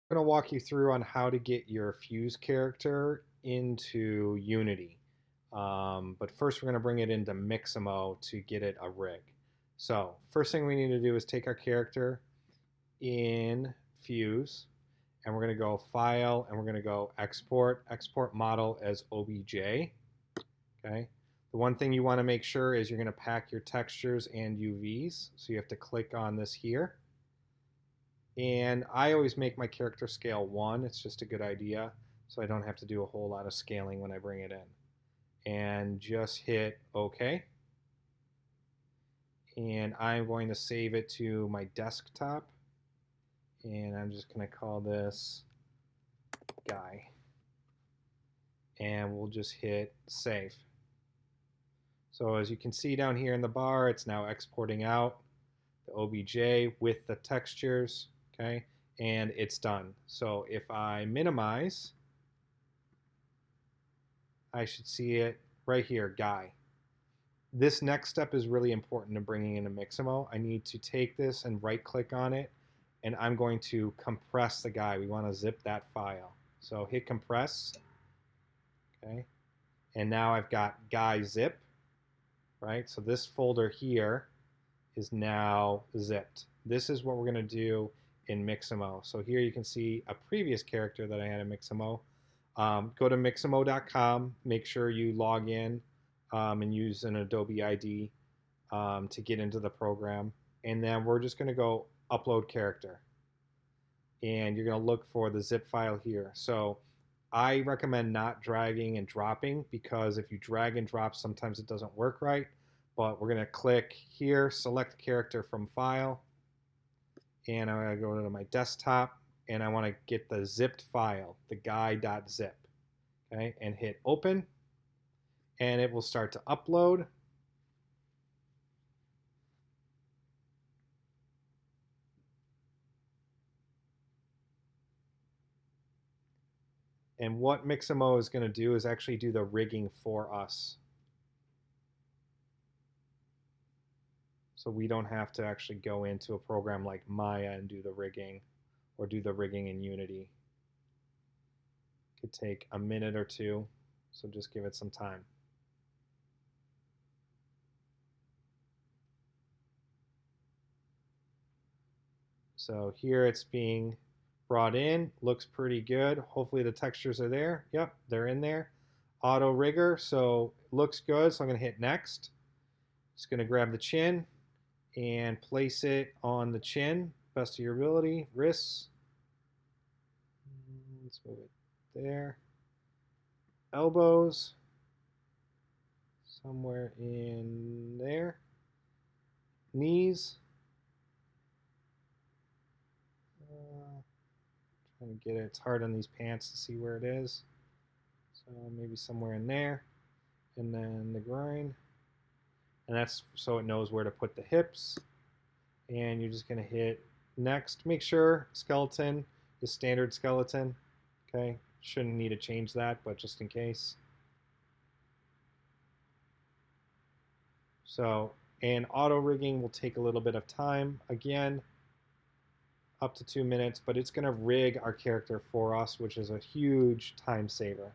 I'm going to walk you through on how to get your Fuse character into Unity. But first we're going to bring it into Mixamo to get it a rig. So first thing we need to do is take our character in Fuse, and we're going to go File, and we're going to go Export Model as OBJ. Okay. The one thing you want to make sure is you're going to pack your textures and UVs. So you have to click on this here. And I always make my character scale 1. It's just a good idea, so I don't have to do a whole lot of scaling when I bring it in. And just hit OK. And I'm going to save it to my desktop. And I'm just going to call this guy. And we'll just hit save. So as you can see down here in the bar, it's now exporting out the OBJ with the textures. Okay, and it's done. So if I minimize, I should see it right here, guy. This next step is really important to bringing in a Mixamo. I need to take this and right click on it, and I'm going to compress the guy. We want to zip that file. So hit compress, okay, and now I've got guy zip, right? So this folder here is now zipped. This is what we're going to do in Mixamo. So here you can see a previous character that I had in Mixamo. Go to Mixamo.com, make sure you log in and use an Adobe ID to get into the program. And then we're just going to go upload character. And you're going to look for the zip file here. So I recommend not dragging and dropping, because if you drag and drop, sometimes it doesn't work right. But we're going to click here, select character from file, and I'm going to go to my desktop, and I want to get the zipped file, the guy.zip, okay, and hit open, and it will start to upload. And what Mixamo is going to do is actually do the rigging for us. So we don't have to actually go into a program like Maya and do the rigging, or do the rigging in Unity. It could take a minute or two, so just give it some time. So here it's being brought in, looks pretty good. Hopefully the textures are there. Yep, they're in there. Auto rigger, so it looks good, so I'm going to hit next. Just going to grab the chin and place it on the chin, best of your ability. Wrists. Let's move it there. Elbows. Somewhere in there. Knees. Trying to get it. It's hard on these pants to see where it is. So maybe somewhere in there. And then the groin. And that's so it knows where to put the hips. And you're just going to hit next. Make sure skeleton is standard skeleton. Okay, shouldn't need to change that, but just in case. So, and auto rigging will take a little bit of time. Again, up to 2 minutes, but it's going to rig our character for us, which is a huge time saver.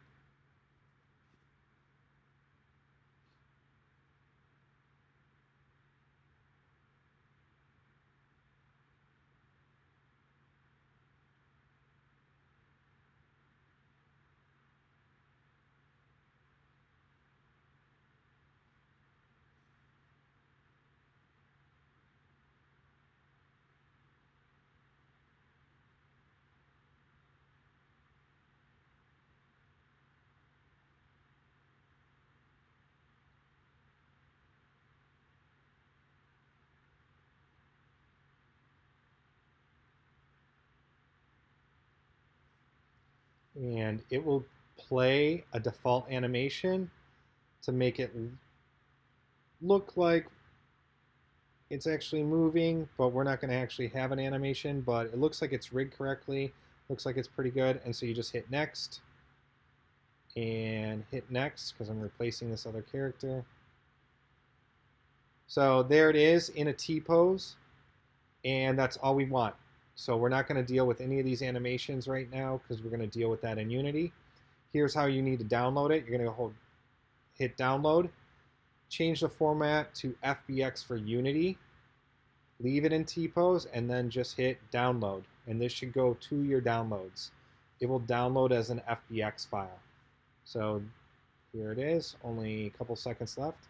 And it will play a default animation to make it look like it's actually moving, but we're not going to actually have an animation, but it looks like it's rigged correctly. Looks like it's pretty good. And so you just hit next and hit next, because I'm replacing this other character. So there it is in a T pose, and that's all we want. So we're not going to deal with any of these animations right now because we're going to deal with that in Unity. Here's how you need to download it. You're going to hit download, change the format to FBX for Unity, leave it in T-pose, and then just hit download. And this should go to your downloads. It will download as an FBX file. So here it is, only a couple seconds left.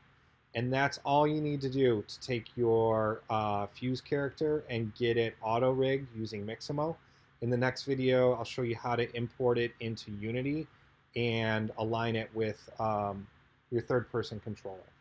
And that's all you need to do to take your Fuse character and get it auto-rigged using Mixamo. In the next video, I'll show you how to import it into Unity and align it with your third-person controller.